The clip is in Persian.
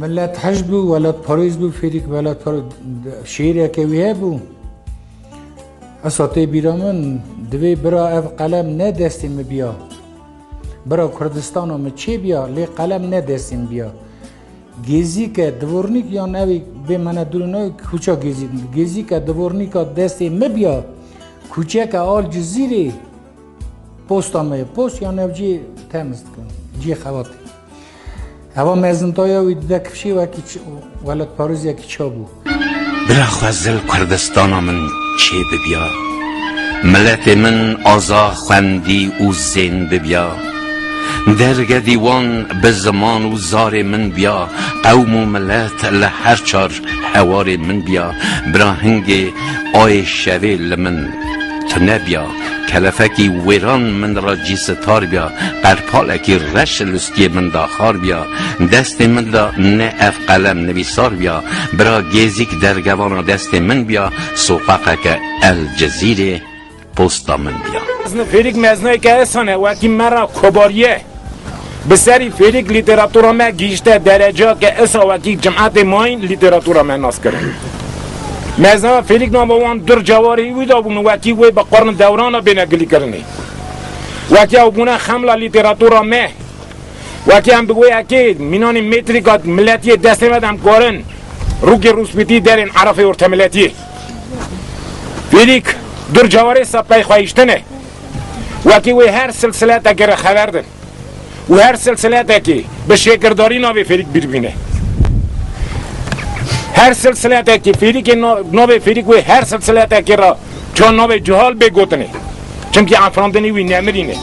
ملت حجب بو ولد پاریز بو فریق ولد پاریز شیره که ویه بو اساتی بیرامن دوی برا اف قلم نه دستیم بیا برا کردستان هم چه بیا لی قلم نه دستیم بیا گیزی که دورنیک یا نوی به من دورنای کوچا گیزی که دورنیک دستیم بیا کوچه که آل جزیره پوست همه پوست یا نوجی تمست کن جی خواتی هوا مزنتایا وی دکفشی ولد پاریز یکی چا بو برا خوزل کردستان من چه ببیا ملت من آزا خوندی و زین ببیا درگ دیوان به زمان و زار من بیا قوم و ملت لهر چار حوار من بیا برا هنگ آی شوی لمن تنه بیا کلفکی ویران من را جی ستار بیا قرپالکی رش لستی من داخار بیا دست من دا نه اف قلم نویسار بیا برا گیزیک درگوان دست من بیا سوقاقک الجزیره پوستا من بیا فریق مزنای که اسانه وکی مرا کباریه بسری فریق لیتراتورا ما گیشته درجه که اسا وکی جمعت ماین لیتراتورا ما ناس کرد مزنا فریق ناموان در جواری وی دابون وکی وی با قرن دوران بینگلی کرنی وکی اوبونه خملا لیتراتورا ما وکی هم بگوی اکی مینان متریکات ملتی دست مدام کارن روکی روسپیتی درین عرف ارتملتی فریق در جواری سپای خواهیشتنه وکی وی هر سلسله تاکر خبر دن و هر سلسله تاکی به شکرداری ناوی فریق بیربینه هر سلسله تاکی فریق ناوی فریق وی هر سلسله تاکی را چون ناوی جهال بگوتنه چونکه افراندنی وی نمرینه